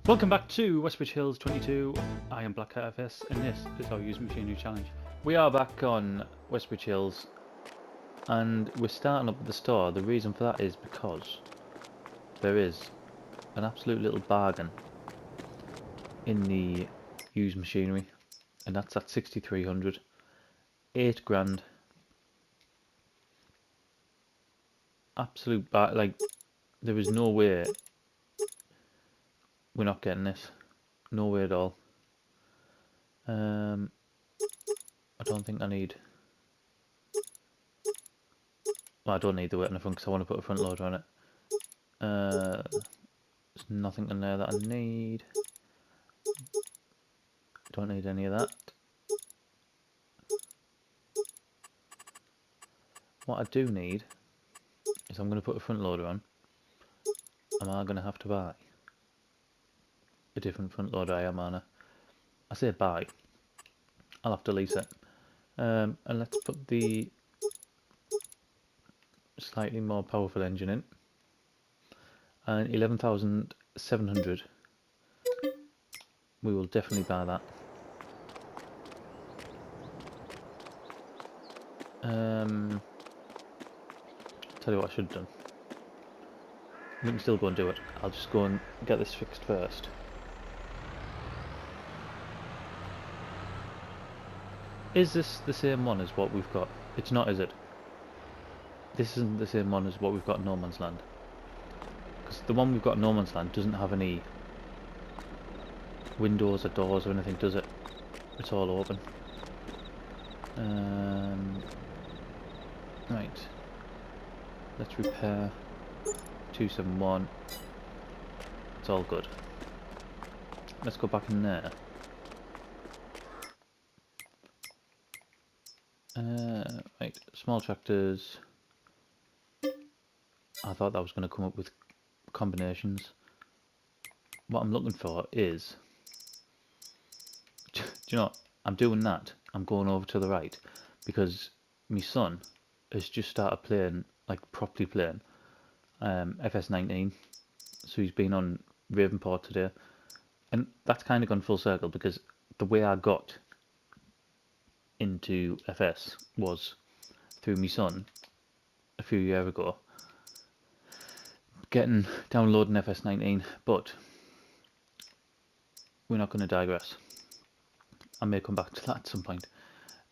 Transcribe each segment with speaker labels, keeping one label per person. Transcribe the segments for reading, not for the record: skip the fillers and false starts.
Speaker 1: Welcome back to Westbridge Hills 22. I am Black Hat FS and this is our Use Machinery Challenge. We are back on Westbridge Hills and we're starting up at the store. The reason for that is because there is an absolute little bargain in the used machinery, and that's at 6,300, 8 grand. Absolute like there is no way we're not getting this. No way at all. I don't think I need. Well, I don't need the weight in the front because I want to put a front loader on it. There's nothing in there that I need. Don't need any of that. What I do need is I'm going to put a front loader on. Am I going to have to buy a different front loader? I am, aren't I? I say buy. I'll have to lease it. And let's put the slightly more powerful engine in. And 11,700. We will definitely buy that. Tell you what I should have done. We can still go and do it. I'll just go and get this fixed first. Is this the same one as what we've got? It's not, is it? This isn't the same one as what we've got in No Man's Land. Because the one we've got in No Man's Land doesn't have any windows or doors or anything, does it? It's all open. Right. Let's repair 271. It's all good. Let's go back in there. Right, small tractors. I thought that was going to come up with combinations. What I'm looking for is, do you know what? I'm doing that. I'm going over to the right because my son has just started playing, like properly playing, FS19. So he's been on Ravenport today, and that's kind of gone full circle because the way I got into FS was through my son a few years ago, downloading FS19, but we're not going to digress. I may come back to that at some point.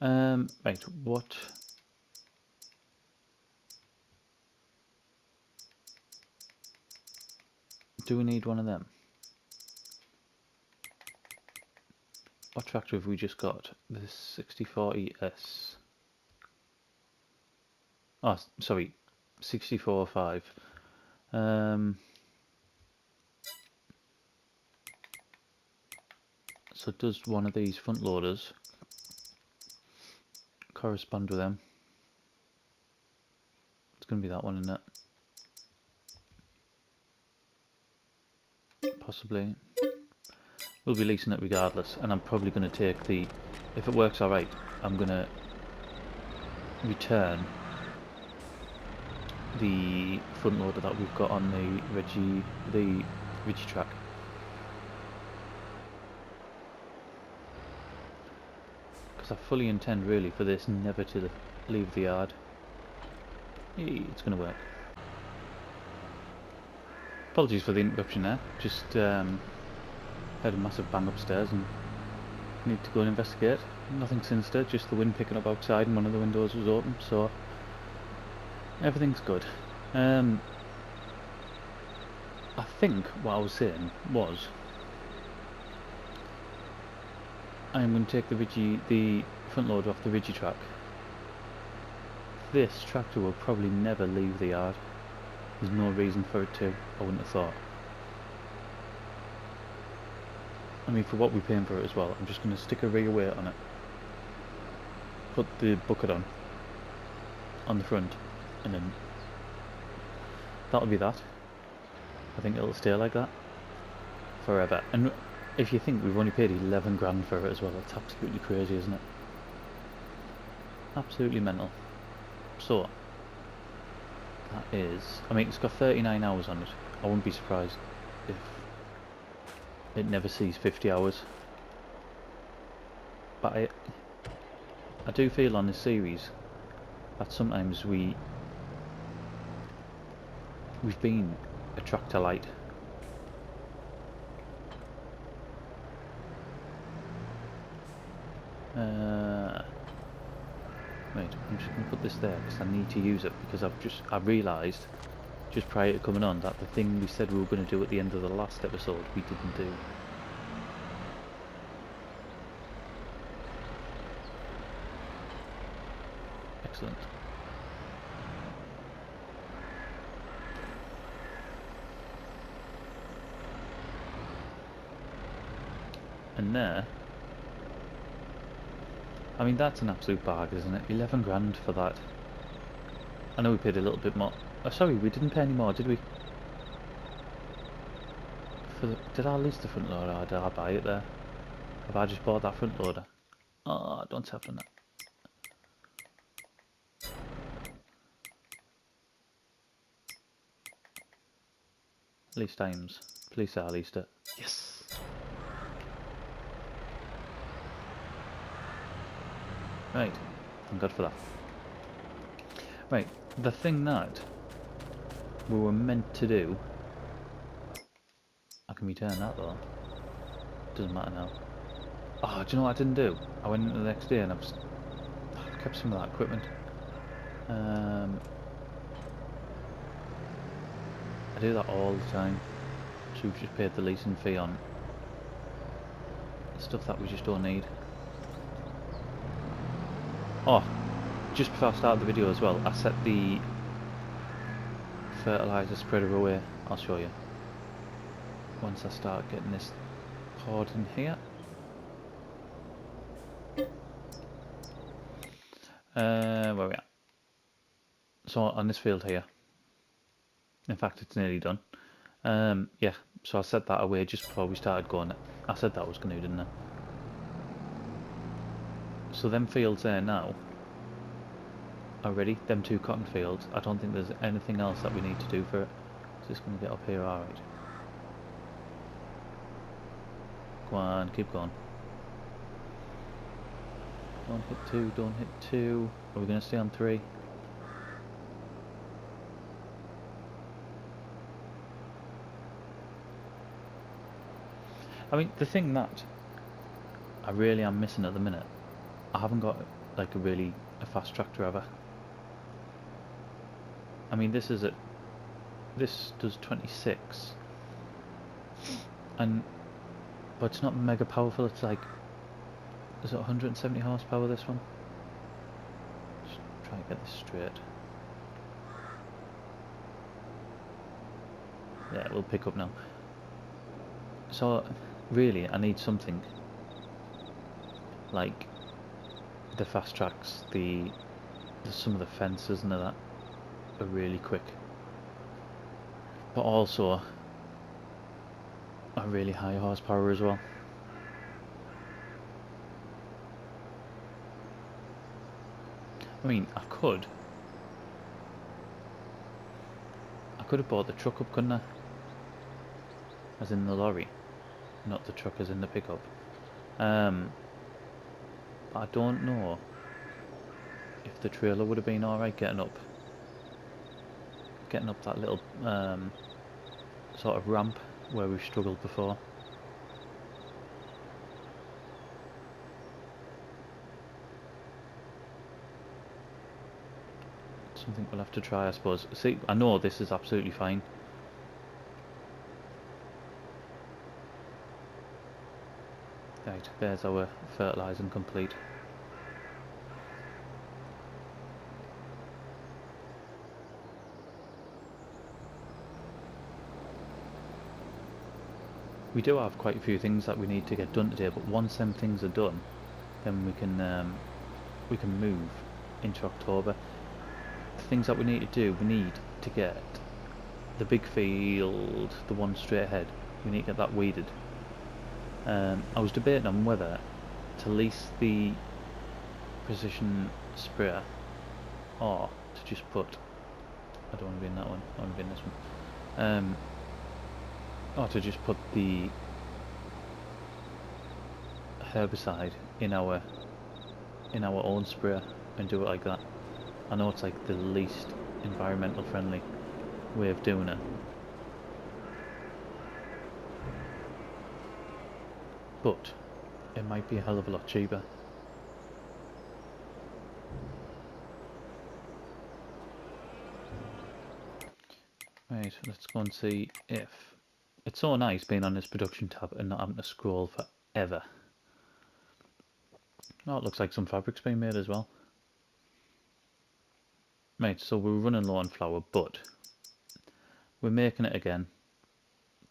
Speaker 1: Right, what? Do we need one of them? What tractor have we just got? The 6040S. Oh, sorry, 6405. So does one of these front loaders correspond with them? It's going to be that one, isn't it? Possibly. We'll be leasing it regardless, and I'm probably going to take the, if it works alright, I'm going to return the front loader that we've got on the Reggie track. Because I fully intend really for this never to leave the yard. It's going to work. Apologies for the interruption there, just had a massive bang upstairs and need to go and investigate. Nothing sinister, just the wind picking up outside and one of the windows was open, so everything's good. I think what I was saying was I'm going to take the front loader off the Ridgy track. This tractor will probably never leave the yard. There's no reason for it to, I wouldn't have thought. I mean, for what we're paying for it as well, I'm just going to stick a rear weight on it. Put the bucket on the front, and then that'll be that. I think it'll stay like that forever. And if you think we've only paid 11 grand for it as well, that's absolutely crazy, isn't it? Absolutely mental. So that is, I mean, it's got 39 hours on it. I wouldn't be surprised if it never sees 50 hours. But I do feel on this series that sometimes we've been a tractor light. Wait, I'm just going to put this there because I need to use it, because I realised just prior to coming on that the thing we said we were going to do at the end of the last episode we didn't do. Excellent. And there, I mean, that's an absolute bargain, isn't it? 11 grand for that. I know we paid a little bit more. Oh, sorry, we didn't pay any more, did we? Did I lease the front loader or did I buy it there? Have I just bought that front loader? Oh, don't have done that. Lease times. Please say I leased it. Yes! Right, thank God for that. Right, the thing that we were meant to do... I can return that though. Doesn't matter now. Oh, do you know what I didn't do? I went into the next day and I've kept some of that equipment. I do that all the time. So we've just paid the leasing fee on stuff that we just don't need. Oh, just before I start the video as well, I set the fertilizer spreader away. I'll show you once I start getting this poured in here. Where we at? So on this field here, in fact it's nearly done. Yeah, so I set that away just before we started going. I said that I was going to, didn't I? So them fields there now are ready, them 2 cotton fields. I don't think there's anything else that we need to do for it. Is this going to get up here alright? Go on, keep going. Don't hit 2, don't hit 2. Are we going to stay on 3? I mean, the thing that I really am missing at the minute, I haven't got like a fast tractor ever. I mean, this does 26, but it's not mega powerful. It's like, is it 170 horsepower, this one? Just try and get this straight. Yeah, it will pick up now. So really I need something like the fast tracks, some of the fences and that are really quick, but also are really high horsepower as well. I mean, I could have bought the truck up, couldn't I? As in the lorry, not the truck as in the pickup. But I don't know if the trailer would have been alright getting up that little sort of ramp where we've struggled before. Something we'll have to try, I suppose. See, I know this is absolutely fine. Right, there's our fertilising complete. We do have quite a few things that we need to get done today, but once them things are done, then we can move into October. The things that we need to do, we need to get the big field, the one straight ahead, we need to get that weeded. I was debating on whether to lease the precision sprayer or to just put, I don't want to be in that one, I want to be in this one, or to just put the herbicide in our own sprayer and do it like that. I know it's like the least environmental friendly way of doing it, but it might be a hell of a lot cheaper. Right, let's go and see if... It's so nice being on this production tab and not having to scroll forever. Oh, it looks like some fabric's been made as well. Right, so we're running low on flour, but we're making it again,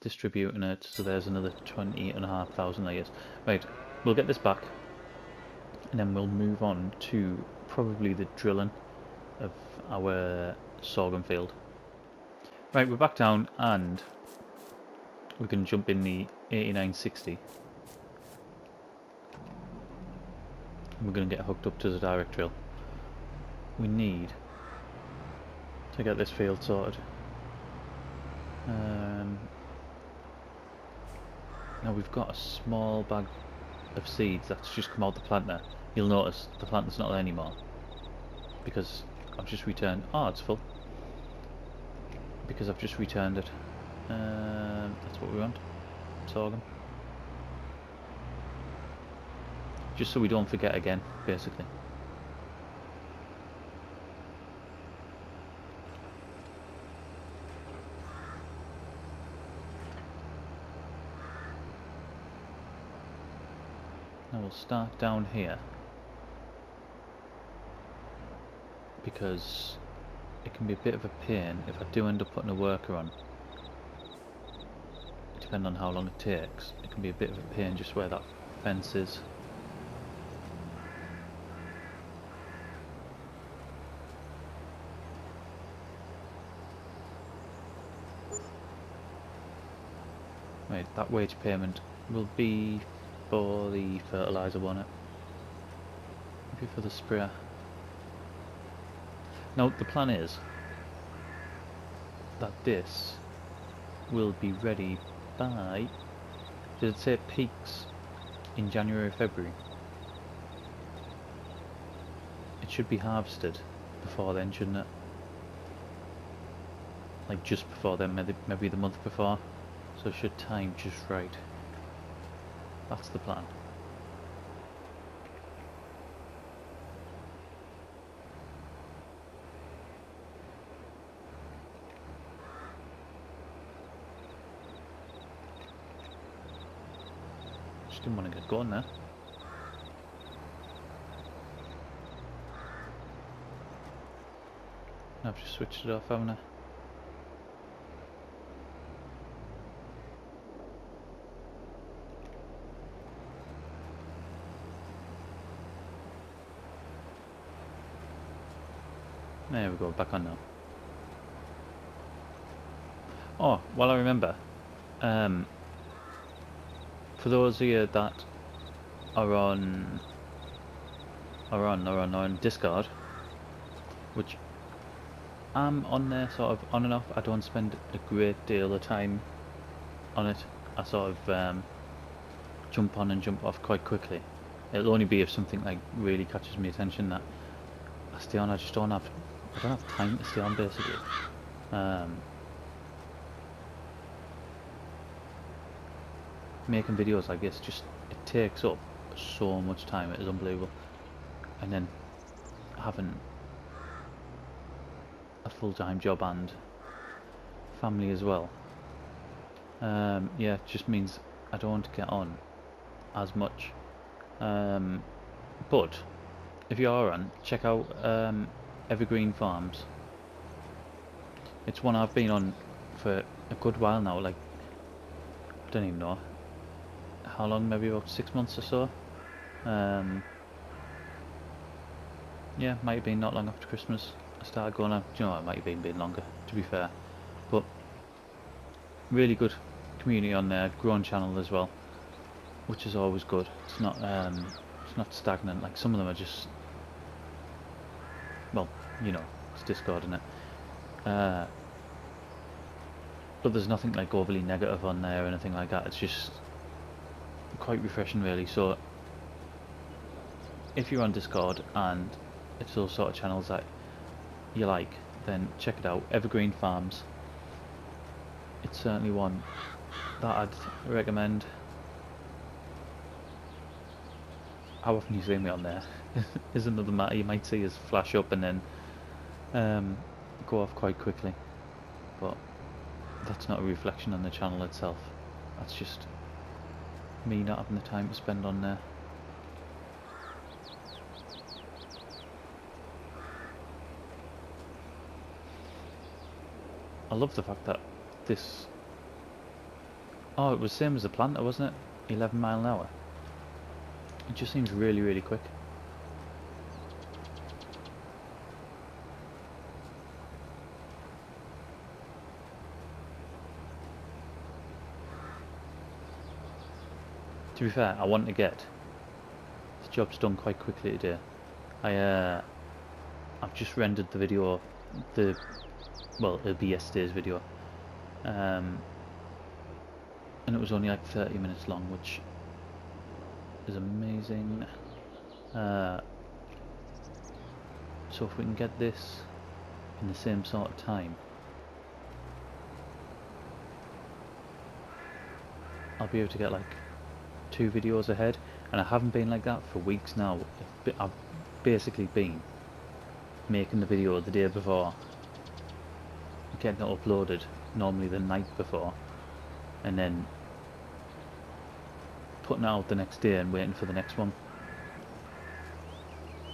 Speaker 1: distributing it, so there's another 20,500 layers. Right, we'll get this back, and then we'll move on to probably the drilling of our sorghum field. Right, we're back down, and we can jump in the 8960. We're going to get hooked up to the direct drill. We need to get this field sorted. Now we've got a small bag of seeds that's just come out the planter. You'll notice the planter's not there anymore because I've just returned... Oh, it's full. Because I've just returned it. That's what we want. Sorghum. Just so we don't forget again, basically. Now we'll start down here, because it can be a bit of a pain if I do end up putting a worker on. Depending on how long it takes, it can be a bit of a pain just where that fence is. Right, that wage payment will be for the fertiliser, won't it? Maybe for the sprayer. Now the plan is that this will be ready by... Did it say it peaks in January or February? It should be harvested before then, shouldn't it? Like just before then, maybe the month before. So it should time just right. That's the plan. Just didn't want to get going there. I've just switched it off, haven't I? There we go, back on now. Oh, well I remember, for those of you that are on Discord, which I'm on there sort of on and off. I don't spend a great deal of time on it. I sort of jump on and jump off quite quickly. It'll only be if something like really catches my attention that I stay on. I don't have time to stay on, basically. Making videos like this, it takes up so much time. It is unbelievable. And then having a full-time job and family as well. Yeah, it just means I don't get on as much. But if you are on, check out Evergreen Farms. It's one I've been on for a good while now. Like, I don't even know how long, maybe about 6 months or so. Yeah, might have been not long after Christmas I started going on. Do you know, it might have been longer, to be fair. But really good community on there, growing channel as well, which is always good. It's not stagnant. Like some of them are just, well, you know, it's Discord, isn't it? But there's nothing like overly negative on there or anything like that. It's just quite refreshing, really. So if you're on Discord and it's those sort of channels that you like, then check it out. Evergreen Farms. It's certainly one that I'd recommend. How often you see me on there is another matter. You might see us flash up and then go off quite quickly, but that's not a reflection on the channel itself. That's just me not having the time to spend on there. I love the fact that this... Oh, it was the same as the planter, wasn't it? 11 mile an hour. It just seems really, really quick. To be fair, I want to get the job's done quite quickly today. I've just rendered the video, well, it'll be yesterday's video, and it was only like 30 minutes long, which is amazing. So if we can get this in the same sort of time, I'll be able to get like 2 videos ahead, and I haven't been like that for weeks now. I've basically been making the video the day before, getting it uploaded normally the night before, and then putting it out the next day and waiting for the next one.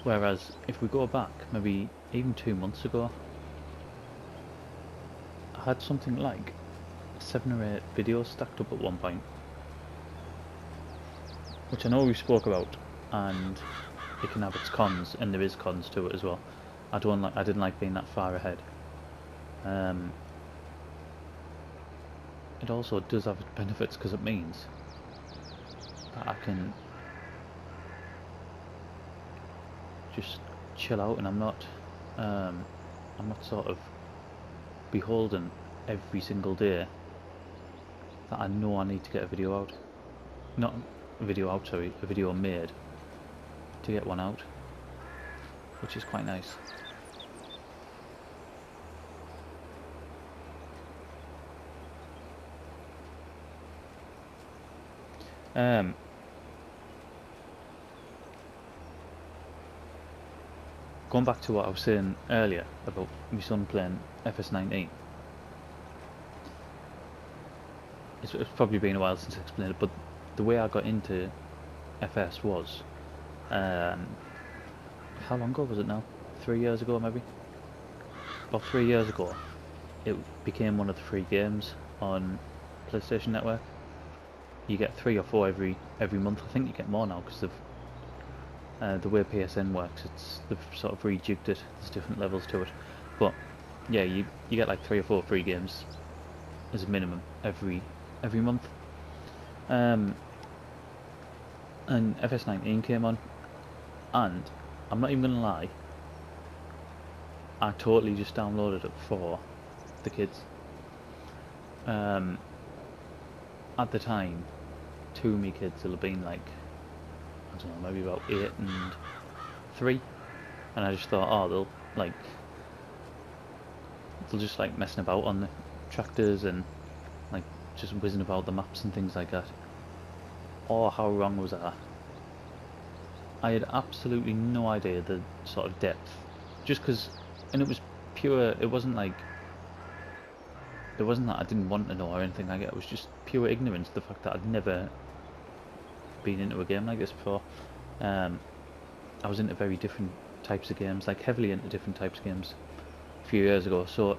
Speaker 1: Whereas if we go back maybe even 2 months ago, I had something like 7 or 8 videos stacked up at one point, which I know we spoke about, and it can have its cons, and there is cons to it as well. I didn't like being that far ahead. It also does have its benefits, because it means that I can just chill out, and I'm not sort of beholden every single day that I know I need to get a video out. Not a video out, sorry, a video made to get one out, which is quite nice. Going back to what I was saying earlier about my son playing FS19, it's probably been a while since I explained it, but the way I got into FS was, how long ago was it now? 3 years ago maybe? About 3 years ago, it became one of the free games on PlayStation Network. You get 3 or 4 every month. I think you get more now because of the way PSN works. They've sort of rejigged it. There's different levels to it, but yeah, you get like 3 or 4 free games as a minimum every month. And FS19 came on, and I'm not even gonna lie, I totally just downloaded it for the kids. At the time, 2 of me kids will have been like, I don't know, maybe about 8 and 3, and I just thought, oh, they'll just like messing about on the tractors and like just whizzing about the maps and things like that. Oh, how wrong was I? I had absolutely no idea the sort of depth, just because, and it was pure, it wasn't that I didn't want to know or anything like that. It was just pure ignorance, the fact that I'd never been into a game like this before. I was into very different types of games, like heavily into different types of games a few years ago, so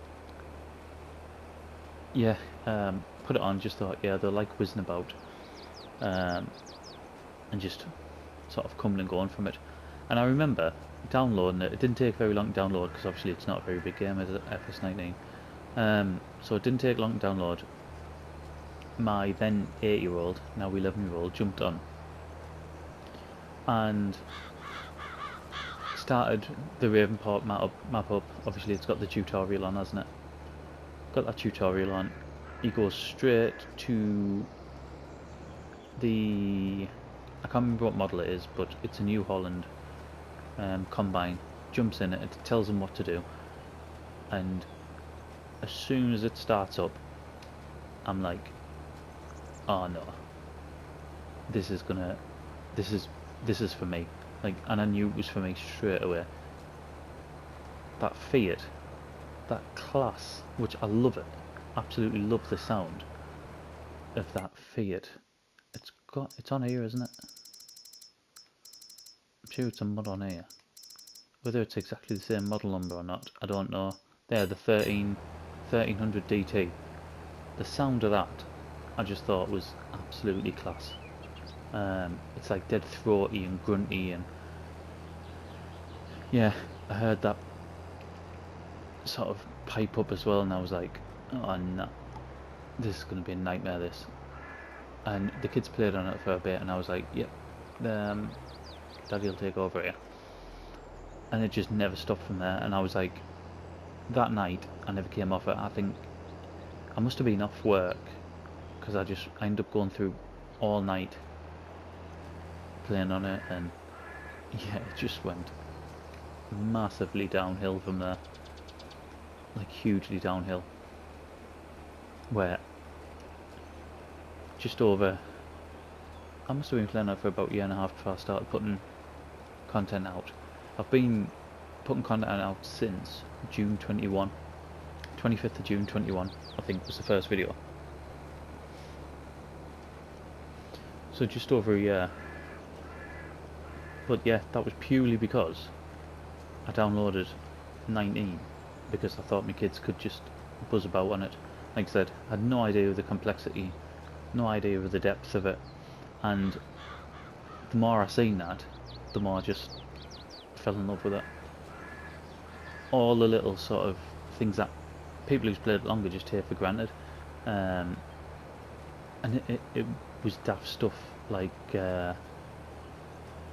Speaker 1: yeah, put it on, just thought, yeah, they're like whizzing about, and just sort of coming and going from it. And I remember downloading it. It didn't take very long to download, because obviously it's not a very big game, as FS19. So it didn't take long to download. My then 8-year-old, now 11-year-old, jumped on and started the Ravenport map up. Obviously it's got the tutorial on, hasn't it? Got that tutorial on. He goes straight to the, I can't remember what model it is, but it's a New Holland combine, jumps in it, it tells them what to do, and as soon as it starts up, I'm like, oh no, this is for me. Like, and I knew it was for me straight away. That Fiat, that class, which I love it, absolutely love the sound of that Fiat. It's on here, isn't it? I'm sure it's a mod on here. Whether it's exactly the same model number or not, I don't know. There, the 1300 DT. The sound of that, I just thought was absolutely class. It's like dead throaty and grunty, and yeah, I heard that sort of pipe up as well, and I was like, oh no, this is going to be a nightmare, this. And the kids played on it for a bit, and I was like, yep, Daddy'll take over here. And it just never stopped from there, and I was like, that night, I never came off it. I think I must have been off work, because I ended up going through all night playing on it, and yeah, it just went massively downhill from there. Like, hugely downhill. Where just over, I must have been playing it for about a year and a half before I started putting content out. I've been putting content out since June 21. 25th of June 21, I think, was the first video. So just over a year. But yeah, that was purely because I downloaded 19, because I thought my kids could just buzz about on it. Like I said, I had no idea of the complexity, no idea of the depth of it, and the more I seen that, the more I just fell in love with it. All the little sort of things that people who's played it longer just take for granted, and it was daft stuff like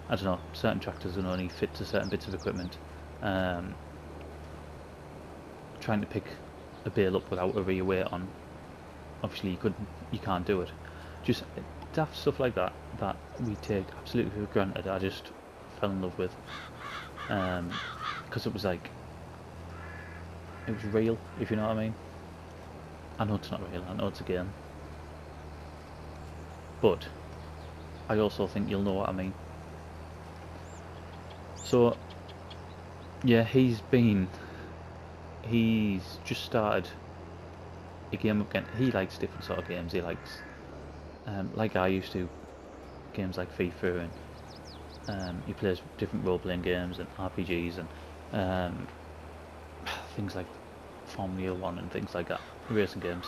Speaker 1: I don't know, certain tractors will only fit to certain bits of equipment. Trying to pick a bale up without a rear weight on, obviously you can't do it. Just daft stuff like that that we take absolutely for granted. I just fell in love with, because it was like, it was real, if you know what I mean. I know it's not real, I know it's a game, but I also think you'll know what I mean. So yeah, he's just started a game again. He likes different sort of games. He likes, like I used to, games like FIFA, and he plays different role-playing games and RPGs and things like Formula 1 and things like that, racing games.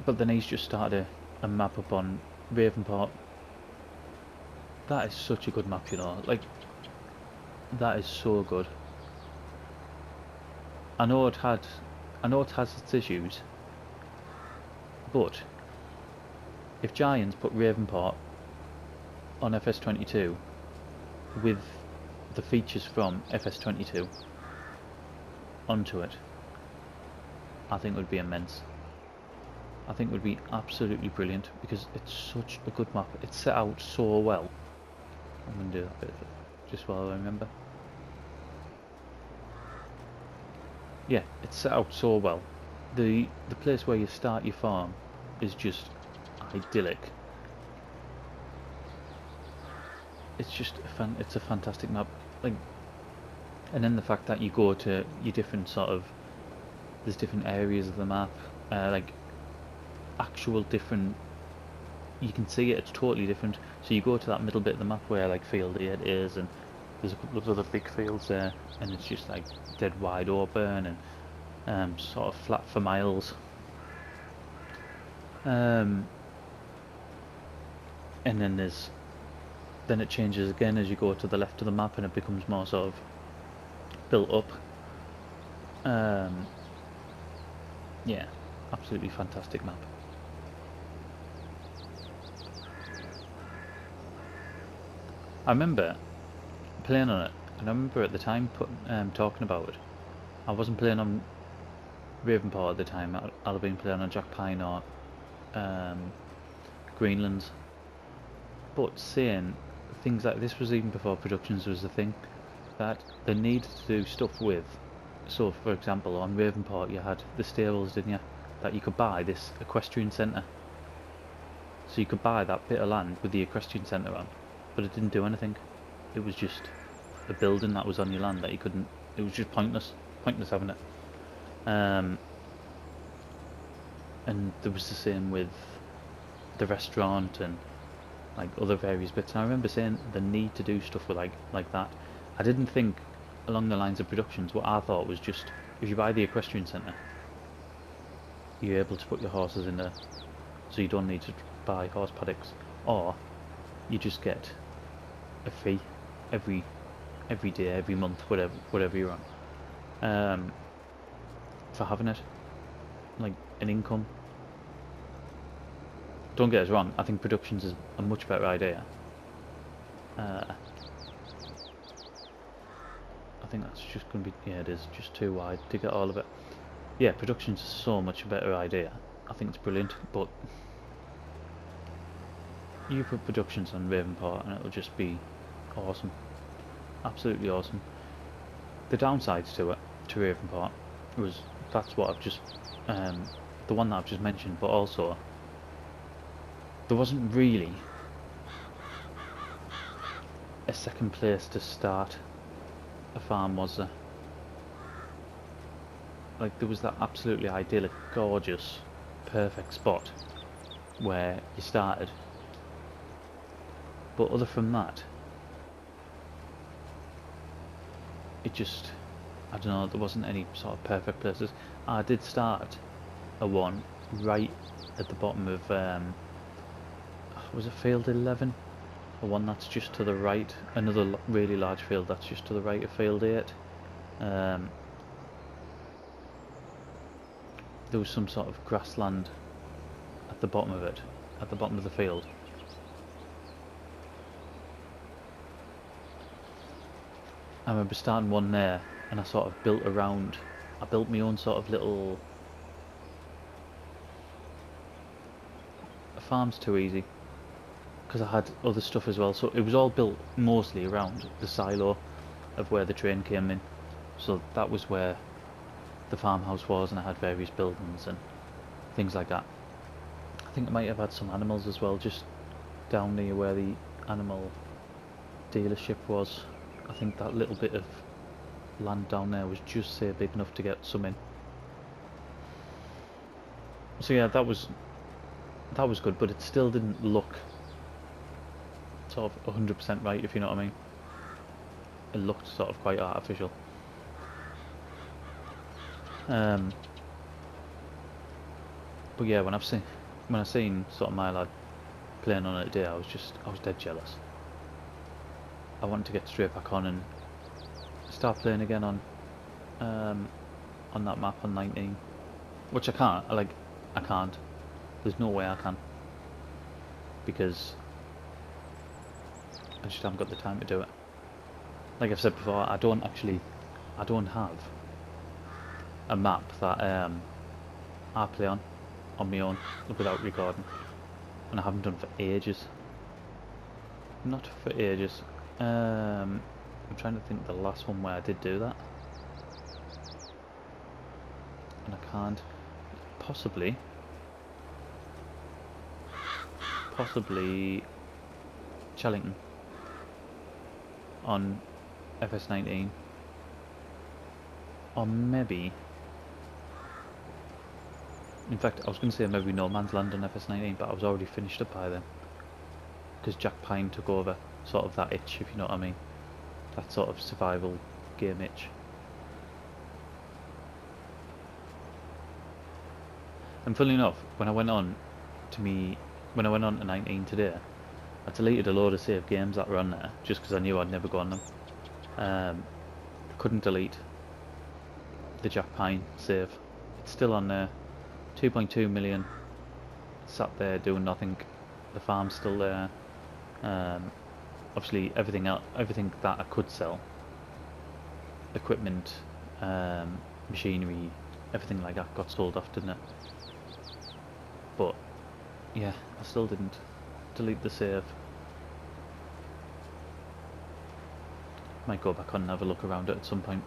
Speaker 1: But then he's just started a map up on Ravenport. That is such a good map, you know, like, that is so good. I know it has its issues, but if Giants put Ravenport on FS22 with the features from FS22 onto it, I think it would be immense. I think it would be absolutely brilliant, because it's such a good map. It's set out so well. I'm going to do that bit of it just while I remember. Yeah, it's set out so well. The place where you start your farm is just idyllic. It's just it's a fantastic map. Like, and then the fact that you go to your different sort of, there's different areas of the map, like actual different, you can see it, it's totally different. So you go to that middle bit of the map where like field 8 is, and there's a couple of other big fields there, and it's just like dead wide open and sort of flat for miles. And then it changes again as you go to the left of the map, and it becomes more sort of built up. Yeah, absolutely fantastic map. I remember playing on it, and I remember at the time talking about it. I wasn't playing on Ravenport at the time. I'd have been playing on Jack Pine or Greenlands. But saying things like this was even before productions was a thing, that they needed to do stuff with. So, for example, on Ravenport you had the stables, didn't you? That you could buy this equestrian centre. So you could buy that bit of land with the equestrian centre on, but it didn't do anything. It was just a building that was on your land that you couldn't. It was just pointless having it. And there was the same with the restaurant and like other various bits. And I remember saying the need to do stuff with like that. I didn't think along the lines of productions. What I thought was just, if you buy the equestrian centre, you're able to put your horses in there, so you don't need to buy horse paddocks, or you just get a fee every day, every month, whatever you're on, for having it, like an income. Don't get us wrong, I think productions is a much better idea. I think that's just going to be, yeah, it is just too wide to get all of it. Yeah, productions is so much a better idea. I think it's brilliant, but you put productions on Ravenport and it'll just be awesome. Absolutely awesome. The downsides to it, to Ravenport, was that's what I've just, the one that I've just mentioned, but also there wasn't really a second place to start a farm, was there? Like, there was that absolutely idyllic, gorgeous, perfect spot where you started, but other from that, it just, I don't know, there wasn't any sort of perfect places. I did start a one right at the bottom of, was it field 11? A one that's just to the right, another really large field that's just to the right of field 8. There was some sort of grassland at the bottom of it, at the bottom of the field. I remember starting one there, and I sort of built around, I built my own sort of little, a farm's too easy, because I had other stuff as well, so it was all built mostly around the silo of where the train came in. So that was where the farmhouse was, and I had various buildings and things like that. I think I might have had some animals as well, just down near where the animal dealership was. I think that little bit of land down there was just say big enough to get some in. So yeah, that was good, but it still didn't look sort of 100% right, if you know what I mean. It looked sort of quite artificial. But yeah, when I seen sort of my lad playing on it today, I was dead jealous. I wanted to get straight back on and start playing again on that map on 19, which I can't. I can't. There's no way I can, because I just haven't got the time to do it. Like I've said before, I don't have a map that I play on my own without recording, and I haven't done for ages. Not for ages. I'm trying to think the last one where I did do that, and I can't. Possibly Chellington on FS19, or maybe, in fact I was going to say maybe No Man's Land on FS19, but I was already finished up by then, because Jack Pine took over sort of that itch, if you know what I mean, that sort of survival game itch. And funnily enough, when I went on to 19 today, I deleted a load of saved games that were on there, just because I knew I'd never go on them. Couldn't delete the Jack Pine save. It's still on there. 2.2 million sat there doing nothing. The farm's still there. Obviously everything that I could sell, equipment, machinery, everything like that got sold off, didn't it? But yeah, I still didn't delete the save. Might go back on and have a look around it at some point.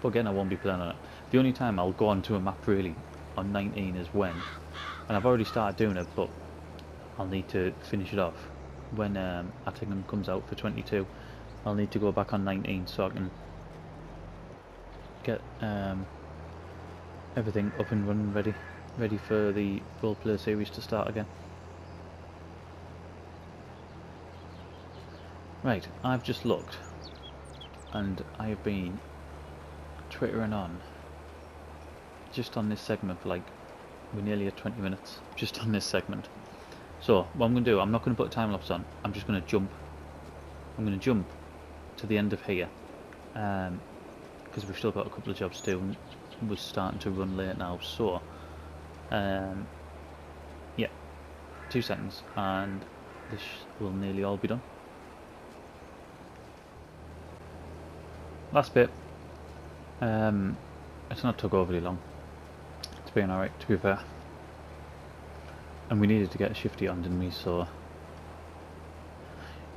Speaker 1: But again, I won't be playing on it. The only time I'll go onto a map really on 19 is when, and I've already started doing it, but I'll need to finish it off when Attingham comes out for 22. I'll need to go back on 19 so I can get everything up and running, ready for the roleplay series to start again. Right, I've just looked, and I have been twittering on just on this segment for like, we're nearly at 20 minutes just on this segment. So what I'm going to do, I'm not going to put a time lapse on, I'm just going to jump. I'm going to jump to the end of here, because we've still got a couple of jobs to do and we're starting to run late now. So yeah, 2 seconds and this will nearly all be done. Last bit. It's not took overly long. It's been alright, to be fair. And we needed to get a shifty on, didn't we? So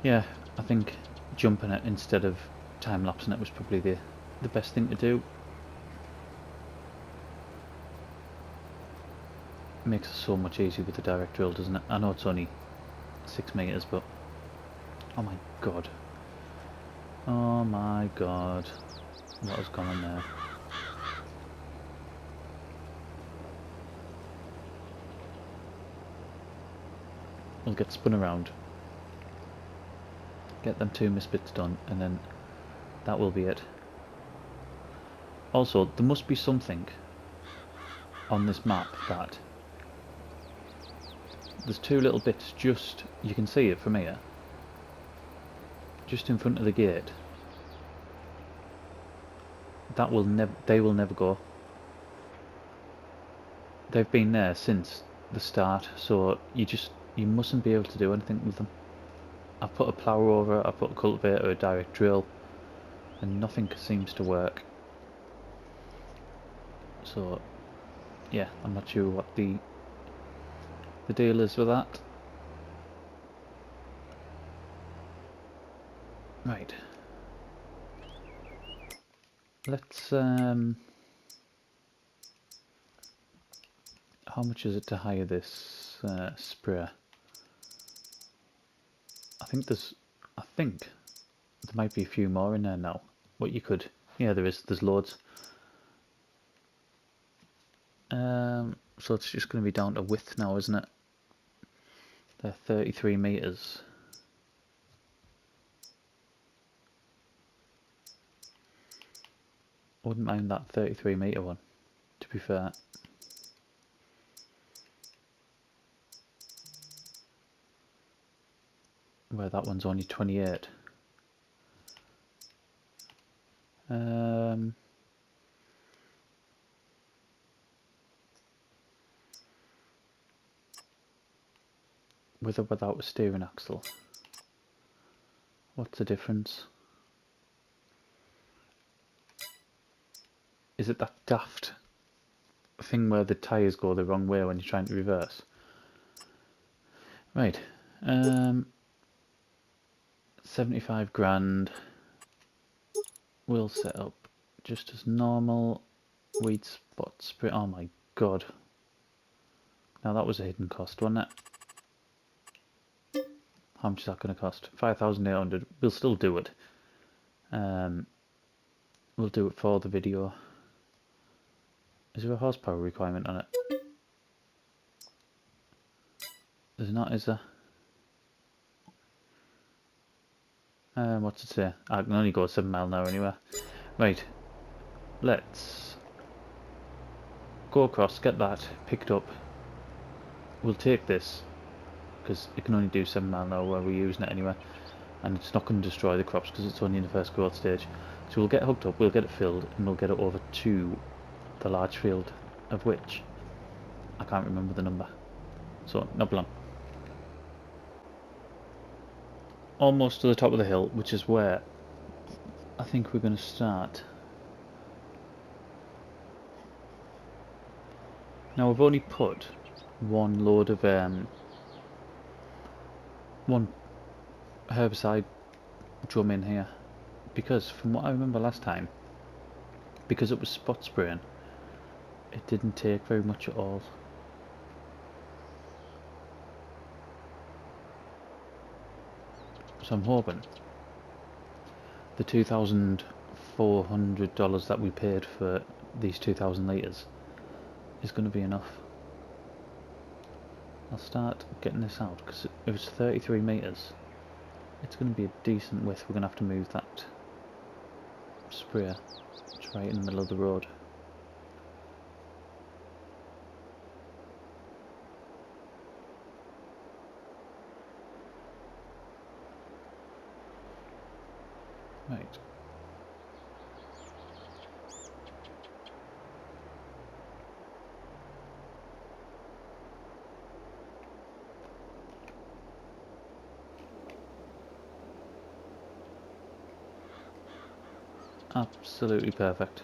Speaker 1: yeah, I think jumping it instead of time lapsing it was probably the best thing to do. It makes it so much easier with the direct drill, doesn't it? I know it's only 6 meters, but oh my god. Oh my god. What has gone on there? We'll get spun around, get them 2 misbits done, and then that will be it. Also, there must be something on this map that there's 2 little bits just, you can see it from here, just in front of the gate. That will they will never go. They've been there since the start, so you mustn't be able to do anything with them. I've put a plough over it, I've put a cultivator, a direct drill, and nothing seems to work. So yeah, I'm not sure what the deal is with that. Right. Let's how much is it to hire this sprayer? I think there might be a few more in there now. What you could, yeah, there's loads. So it's just going to be down to width now, isn't it? They're 33 meters. I wouldn't mind that 33 meter one, to be fair. Where that one's only 28. With or without a steering axle. What's the difference? Is it that daft thing where the tyres go the wrong way when you're trying to reverse? Right. 75 grand. We'll set up just as normal. Weed spot spray. Oh my god. Now that was a hidden cost, wasn't it? How much is that going to cost? 5,800. We'll still do it. We'll do it for the video. Is there a horsepower requirement on it? There's not, is there? What's it say? I can only go 7 miles an hour anyway. Right. Let's go across, get that picked up. We'll take this, because it can only do 7 miles an hour where we're using it anyway. And it's not going to destroy the crops because it's only in the first growth stage. So we'll get hooked up, we'll get it filled, and we'll get it over to the large field, of which I can't remember the number. So, not long. Almost to the top of the hill, which is where I think we're going to start. Now we've only put one load of one herbicide drum in here, because from what I remember last time, because it was spot spraying, it didn't take very much at all. So I'm hoping the $2,400 that we paid for these 2,000 litres is going to be enough. I'll start getting this out, because if it's 33 metres, it's going to be a decent width. We're going to have to move that sprayer. It's right in the middle of the road. Right. Absolutely perfect.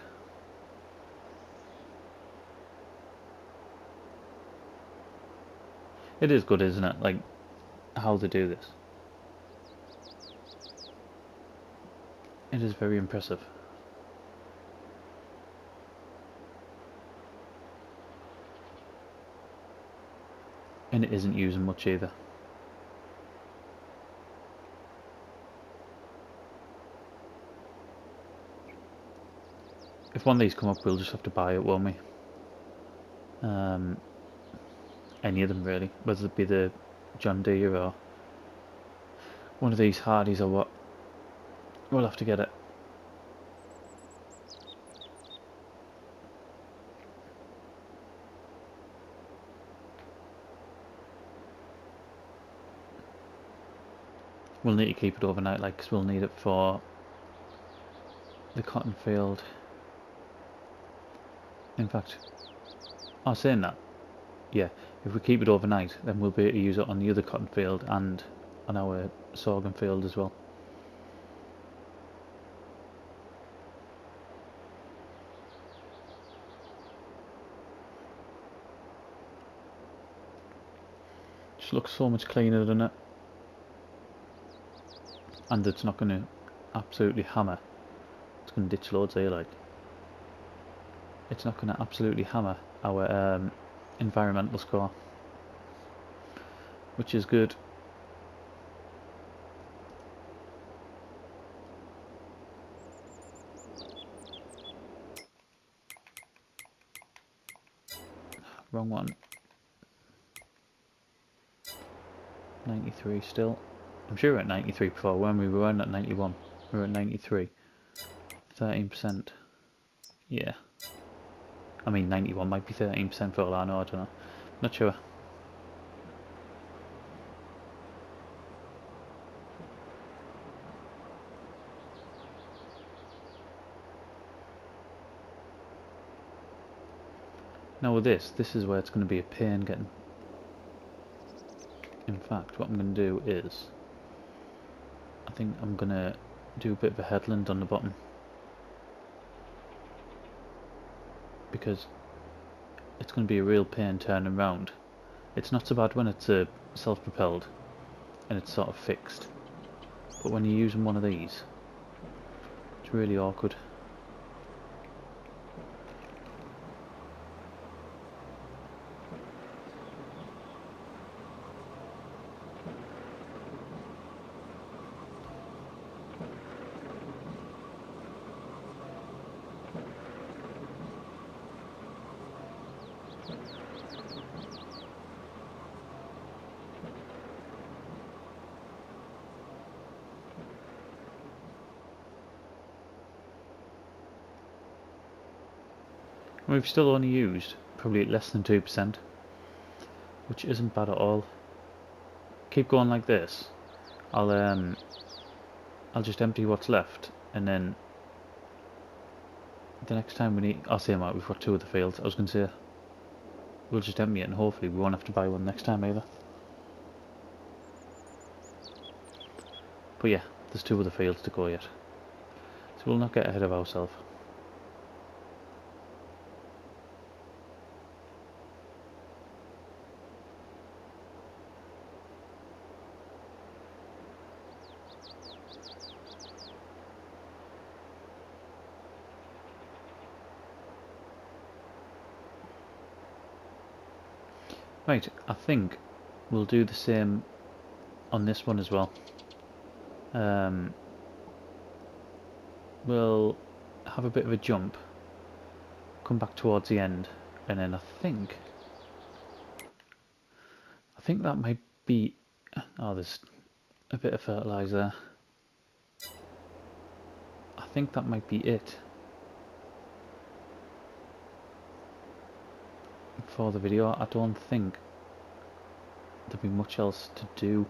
Speaker 1: It is good, isn't it? Like, how they do this. It is very impressive. And it isn't using much either. If one of these come up, we'll just have to buy it, won't we? Any of them really, whether it be the John Deere or one of these Hardys or what. We'll have to get it. We'll need to keep it overnight, like, 'cause we'll need it for the cotton field. In fact, I was saying that, yeah, if we keep it overnight, then we'll be able to use it on the other cotton field and on our sorghum field as well. Just looks so much cleaner, doesn't it? And it's not going to absolutely hammer. It's going to ditch loads here, like. It's not going to absolutely hammer our environmental score, which is good. Wrong one. 93 still. I'm sure we were at 93 before. When we were at 91, we were at 93. 13%. Yeah. I mean, 91 might be 13% for all I know. I don't know. Not sure. Now with this is where it's going to be a pain getting. In fact, what I'm going to do is, I think I'm going to do a bit of a headland on the bottom, because it's going to be a real pain turning around. It's not so bad when it's self-propelled and it's sort of fixed, but when you're using one of these, it's really awkward. We've still only used probably less than 2%, which isn't bad at all. Keep going like this. I'll just empty what's left, and then the next time we need, I'll say, Mike, we've got 2 of the fields. I was going to say, we'll just empty it, and hopefully we won't have to buy one next time either. But yeah, there's 2 of the fields to go yet, so we'll not get ahead of ourselves. Right, I think we'll do the same on this one as well. We'll have a bit of a jump, come back towards the end, and then I think that might be... Oh, there's a bit of fertiliser. I think that might be it for the video. I don't think there'll be much else to do.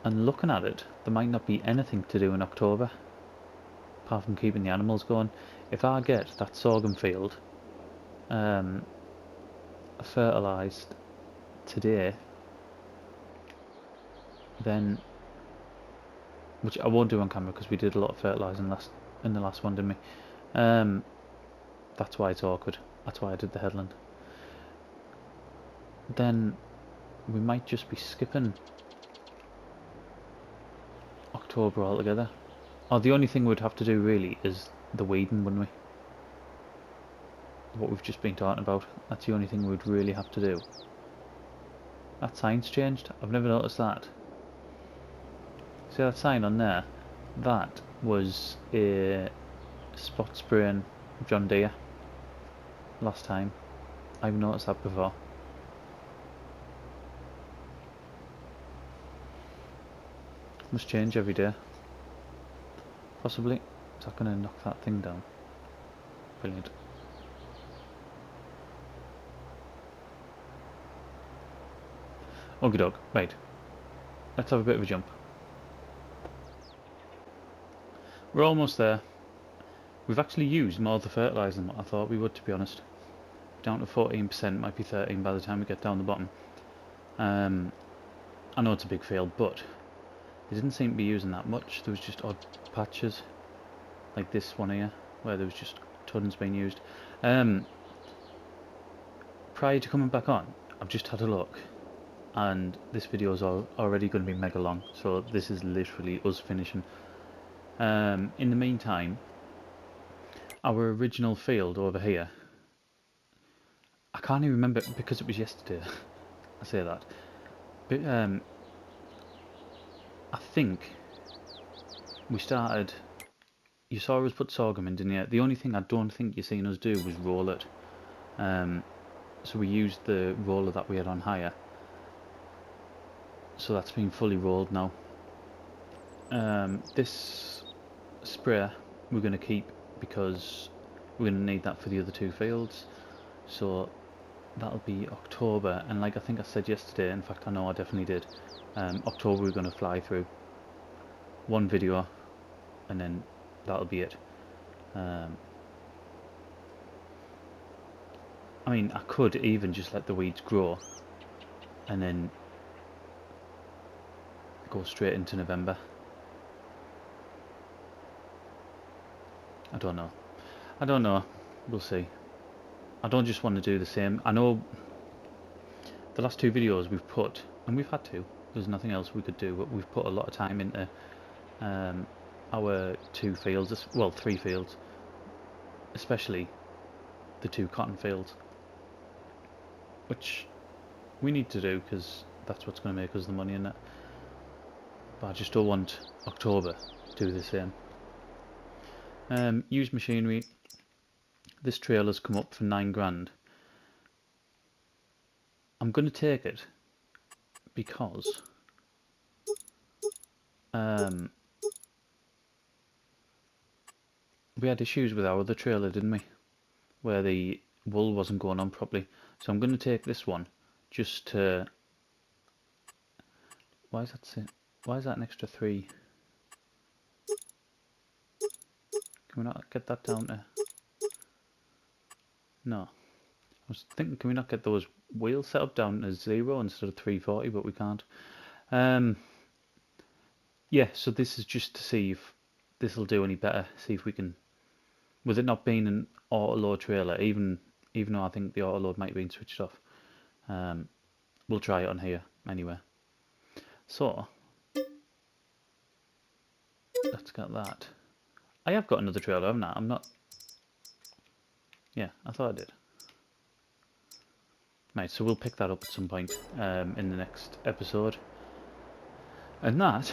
Speaker 1: And looking at it, there might not be anything to do in October, apart from keeping the animals going. If I get that sorghum field fertilised today, then, which I won't do on camera because we did a lot of fertilising in the last one, didn't we? That's why it's awkward. That's why I did the headland. Then we might just be skipping October altogether. Oh, the only thing we'd have to do really is the weeding, wouldn't we? What we've just been talking about. That's the only thing we'd really have to do. That sign's changed. I've never noticed that. See that sign on there? That was a spot spraying John Deere last time. I've noticed that before. Must change every day. Possibly. Is that going to knock that thing down? Brilliant. Okie doke. Right. Let's have a bit of a jump. We're almost there. We've actually used more of the fertiliser than what I thought we would, to be honest. Down to 14%, might be 13 by the time we get down the bottom. I know it's a big field, but it didn't seem to be using that much. There was just odd patches, like this one here, where there was just tons being used. Prior to coming back on, I've just had a look, and this video is already going to be mega long, so this is literally us finishing. In the meantime, our original field over here, I can't even remember because it was yesterday. I say that, but I think we started. You saw us put sorghum in, didn't you? The only thing I don't think you seen us do was roll it. So we used the roller that we had on hire. So that's been fully rolled now. This sprayer we're going to keep because we're going to need that for the other two fields. So that'll be October, and like I think I said yesterday, in fact I know I definitely did, October we're going to fly through one video and then that'll be it. I mean, I could even just let the weeds grow and then go straight into November. I don't know. We'll see. I don't just want to do the same. I know the last two videos we've put, and we've had to, there's nothing else we could do, but we've put a lot of time into our two fields, well, three fields, especially the two cotton fields, which we need to do because that's what's going to make us the money in it. But I just don't want October to do the same. Used machinery. This trailer's come up for 9 grand. I'm going to take it because we had issues with our other trailer, didn't we? Where the wool wasn't going on properly. So I'm going to take this one just to... Why is that an extra 3? Can we not get that down to... No. I was thinking, can we not get those wheels set up down to 0 instead of 340, but we can't. Yeah, so this is just to see if this will do any better. See if we can, with it not being an auto load trailer, even though I think the auto load might have been switched off, we'll try it on here anyway. So let's get that. I have got another trailer, haven't I? I'm not. Yeah, I thought I did. Right, so we'll pick that up at some point in the next episode. And that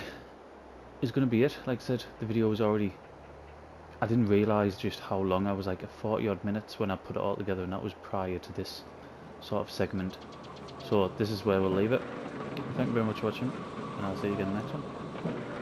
Speaker 1: is going to be it. Like I said, the video was already... I didn't realise just how long I was, like at 40 odd minutes when I put it all together, and that was prior to this sort of segment. So this is where we'll leave it. Thank you very much for watching, and I'll see you again in the next one.